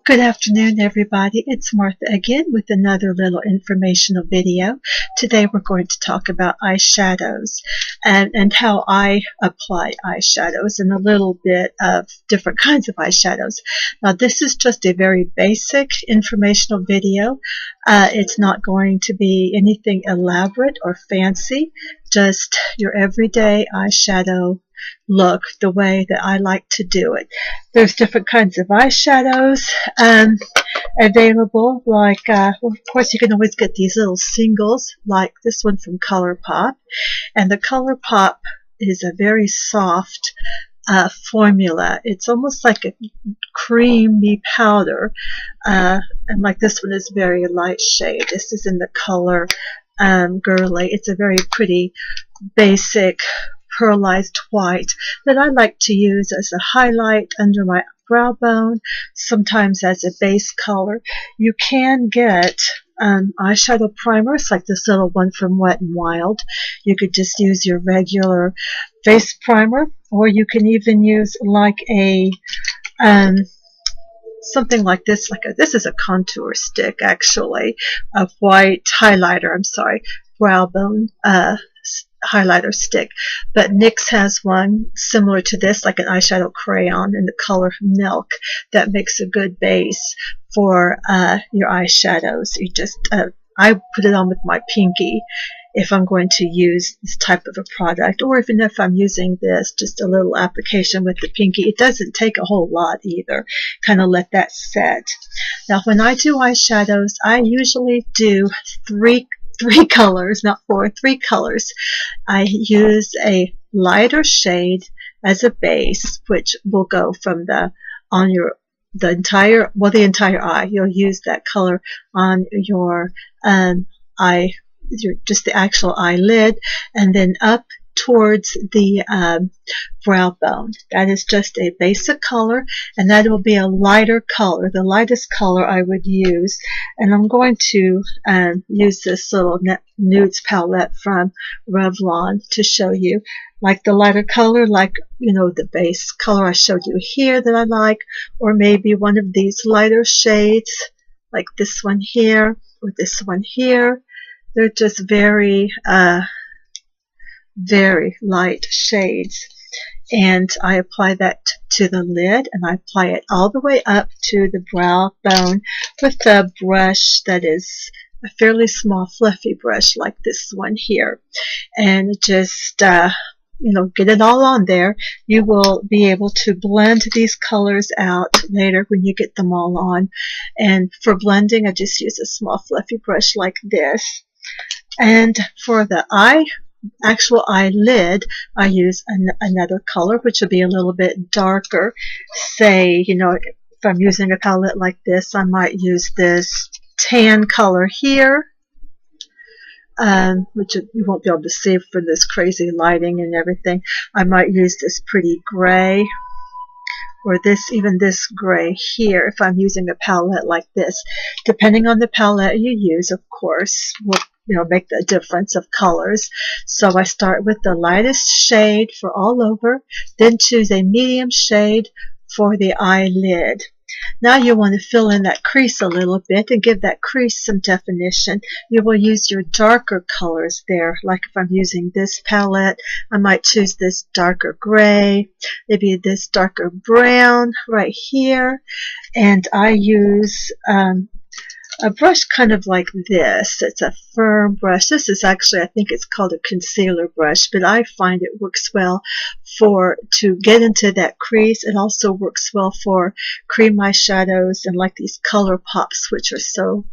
Good afternoon, everybody. It's Martha again with another little informational video. Today we're going to talk about eyeshadows and how I apply eyeshadows and a little bit of different kinds of eyeshadows. Now this is just a very basic informational video. It's not going to be anything elaborate or fancy, just your everyday eyeshadow look the way that I like to do it. There's different kinds of eyeshadows available, like well, of course you can always get these little singles like this one from ColourPop, and the ColourPop is a very soft formula. It's almost like a creamy powder, and like this one is very light shade. This is in the color Girly. It's a very pretty basic pearlized white that I like to use as a highlight under my brow bone, sometimes as a base color. You can get eyeshadow primers like this little one from Wet n Wild. You could just use your regular face primer, or you can even use like a something like this, this is a contour stick actually, a white highlighter, brow bone highlighter stick, but NYX has one similar to this, like an eyeshadow crayon in the color Milk, that makes a good base for your eyeshadows. You just I put it on with my pinky if I'm going to use this type of a product, or even if I'm using this, just a little application with the pinky. It doesn't take a whole lot either. Kind of let that set. Now when I do eyeshadows, I usually do three colors, not four, three colors. I use a lighter shade as a base, which will go from the entire eye. You'll use that color on your eye, just the actual eyelid, and then up towards the brow bone. That is just a basic color, and that will be a lighter color, the lightest color I would use. And I'm going to use this little nudes palette from Revlon to show you like the lighter color, like the base color I showed you here that I like, or maybe one of these lighter shades like this one here or this one here. They're just very very light shades, and I apply that to the lid, and I apply it all the way up to the brow bone with a brush that is a fairly small fluffy brush like this one here, and just get it all on there. You will be able to blend these colors out later when you get them all on, and for blending I just use a small fluffy brush like this. And for the actual eyelid, I use another color, which will be a little bit darker. Say, if I'm using a palette like this, I might use this tan color here, which you won't be able to see for this crazy lighting and everything. I might use this pretty gray, or even this gray here if I'm using a palette like this. Depending on the palette you use, of course, will make the difference of colors. So I start with the lightest shade for all over, then choose a medium shade for the eyelid. Now you want to fill in that crease a little bit and give that crease some definition. You will use your darker colors there. Like if I'm using this palette, I might choose this darker gray, maybe this darker brown right here, and I use a brush kind of like this. It's a firm brush. This is actually, I think it's called a concealer brush, but I find it works well to get into that crease. It also works well for cream eyeshadows and like these ColourPops, which are so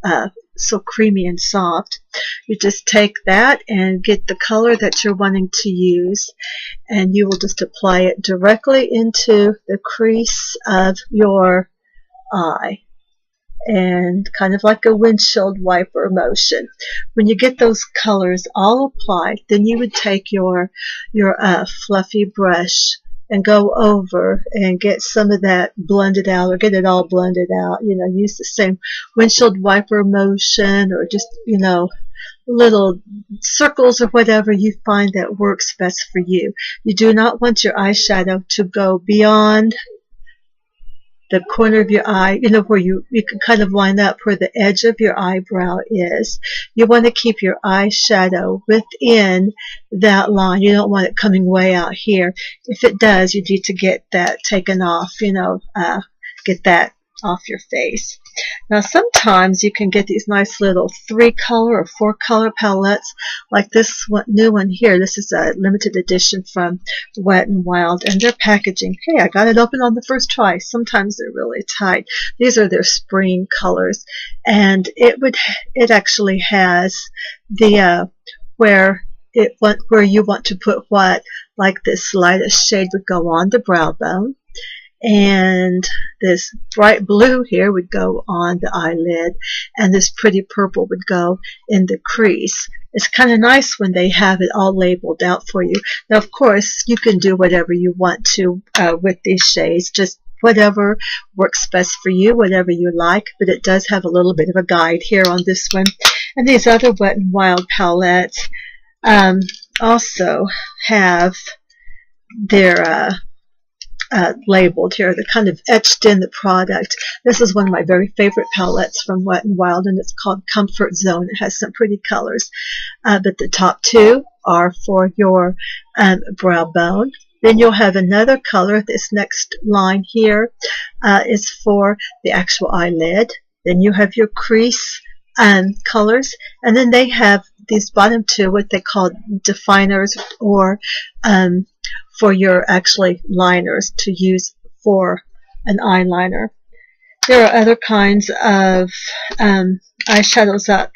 creamy and soft. You just take that and get the color that you're wanting to use, and you will just apply it directly into the crease of your eye, and kind of like a windshield wiper motion. When you get those colors all applied, then you would take your fluffy brush and go over and get some of that blended out, or get it all blended out. Use the same windshield wiper motion, or just little circles or whatever you find that works best for you. You do not want your eyeshadow to go beyond the corner of your eye, where you can kind of line up where the edge of your eyebrow is. You want to keep your eyeshadow within that line. You don't want it coming way out here. If it does, you need to get that taken off, get that off your face. Now sometimes you can get these nice little 3-color or 4-color palettes like this new one here. This is a limited edition from Wet n Wild, and their packaging, hey, I got it open on the first try. Sometimes they're really tight. These are their spring colors, and it actually has the where you want to put what, like this lightest shade would go on the brow bone, and this bright blue here would go on the eyelid, and this pretty purple would go in the crease. It's kind of nice when they have it all labeled out for you. Now, of course, you can do whatever you want to with these shades, just whatever works best for you, whatever you like, but it does have a little bit of a guide here on this one. And these other Wet n Wild palettes also have their labeled here. They're kind of etched in the product. This is one of my very favorite palettes from Wet n Wild, and it's called Comfort Zone. It has some pretty colors. But the top two are for your brow bone. Then you'll have another color. This next line here is for the actual eyelid. Then you have your crease colors, and then they have these bottom two, what they call definers, or for your actually liners to use for an eyeliner. There are other kinds of eyeshadows that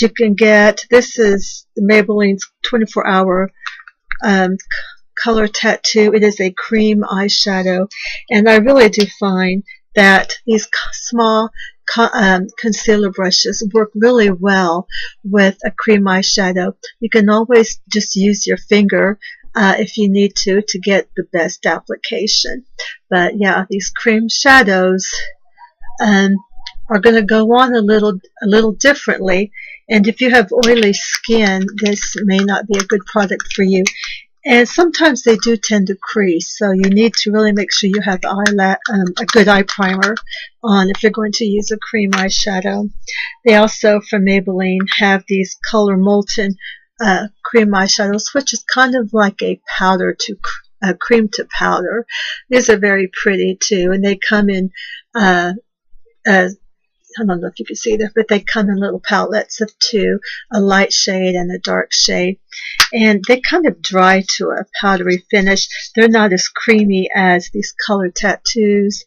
you can get. This is Maybelline's 24-hour color tattoo. It is a cream eyeshadow, and I really do find that these small concealer brushes work really well with a cream eyeshadow. You can always just use your finger if you need to get the best application. But yeah, these cream shadows are going to go on a little differently, and if you have oily skin, this may not be a good product for you. And sometimes they do tend to crease, so you need to really make sure you have a good eye primer on if you're going to use a cream eyeshadow. They also, from Maybelline, have these Color Molten cream eyeshadows, which is kind of like a powder to cream to powder. These are very pretty too, and they come in I don't know if you can see this, but they come in little palettes of two, a light shade and a dark shade, and they kind of dry to a powdery finish. They're not as creamy as these color tattoos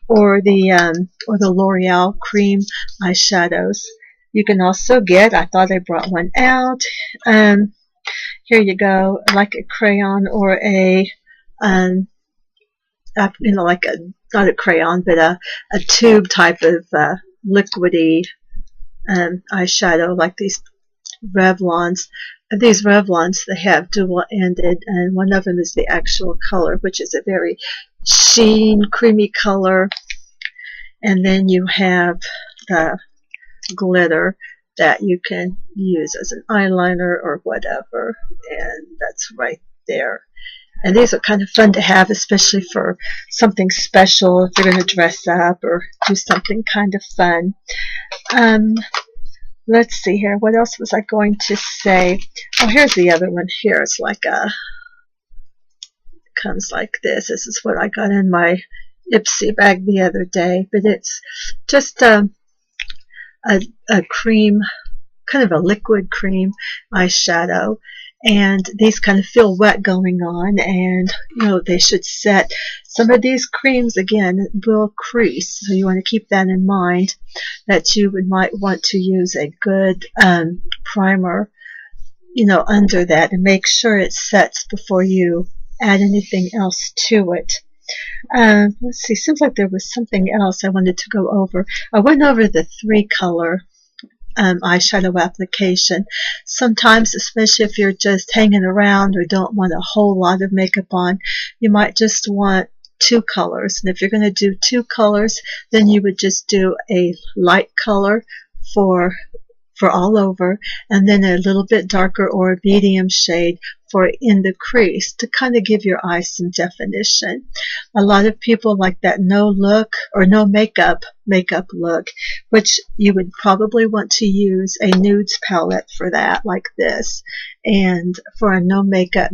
or the L'Oreal cream eyeshadows. You can also get, I thought I brought one out, here you go, like a crayon or a like not a crayon, but a tube type of liquidy eyeshadow, like these Revlons. And these Revlons, they have dual-ended, and one of them is the actual color, which is a very sheen, creamy color. And then you have the glitter that you can use as an eyeliner or whatever, and that's right there. And these are kind of fun to have, especially for something special, if you're going to dress up or do something kind of fun. Let's see here. What else was I going to say? Oh, here's the other one here. It's like comes like this. This is what I got in my Ipsy bag the other day. But it's just a cream, kind of a liquid cream eyeshadow. And these kind of feel wet going on, and they should set. Some of these creams, again, will crease, so you want to keep that in mind, that you might want to use a good primer under that, and make sure it sets before you add anything else to it. Let's see, seems like there was something else I wanted to go over. I went over the 3-color eyeshadow application. Sometimes, especially if you're just hanging around or don't want a whole lot of makeup on, you might just want 2 colors. And if you're going to do 2 colors, then you would just do a light color for for all over, and then a little bit darker or a medium shade for in the crease to kind of give your eyes some definition. A lot of people like that no look or no makeup look, which you would probably want to use a nudes palette for that, like this. And for a no makeup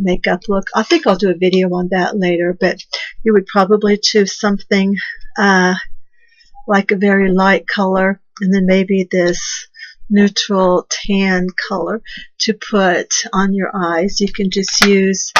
look, I think I'll do a video on that later, but you would probably choose something like a very light color, and then maybe this neutral tan color to put on your eyes. You can just use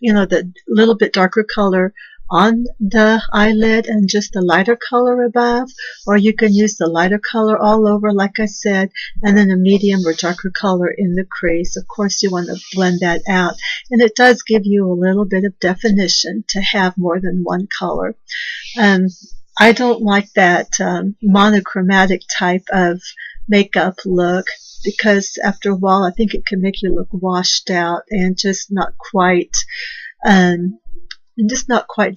you know, the little bit darker color on the eyelid and just the lighter color above, or you can use the lighter color all over, like I said, and then a medium or darker color in the crease. Of course, you want to blend that out, and it does give you a little bit of definition to have more than one color. I don't like that monochromatic type of makeup look, because after a while I think it can make you look washed out and just not quite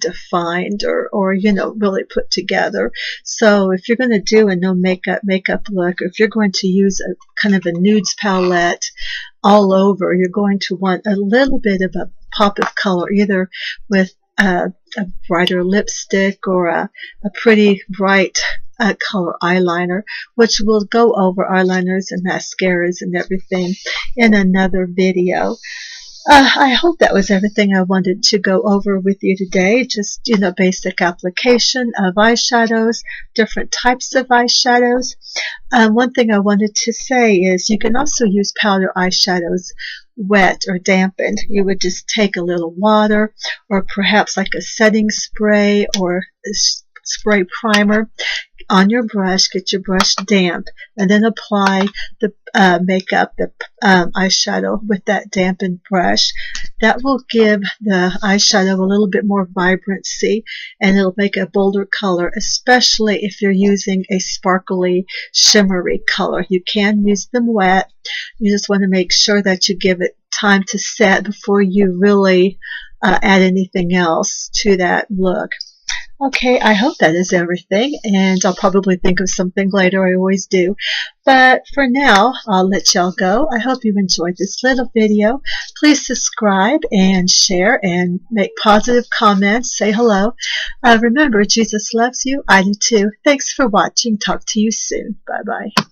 defined or you know, really put together. So if you're going to do a no makeup look, or if you're going to use a kind of a nudes palette all over, you're going to want a little bit of a pop of color, either with a brighter lipstick or a pretty bright color eyeliner, which will go over eyeliners and mascaras and everything in another video. I hope that was everything I wanted to go over with you today. Just, you know, basic application of eyeshadows, different types of eyeshadows. One thing I wanted to say is you can also use powder eyeshadows wet or dampened. You would just take a little water or perhaps like a setting spray or a spray primer on your brush, get your brush damp, and then apply the makeup, the eyeshadow with that dampened brush. That will give the eyeshadow a little bit more vibrancy, and it'll make a bolder color, especially if you're using a sparkly, shimmery color. You can use them wet. You just want to make sure that you give it time to set before you really add anything else to that look. Okay, I hope that is everything, and I'll probably think of something later. I always do. But for now, I'll let y'all go. I hope you enjoyed this little video. Please subscribe and share and make positive comments. Say hello. Remember, Jesus loves you. I do too. Thanks for watching. Talk to you soon. Bye-bye.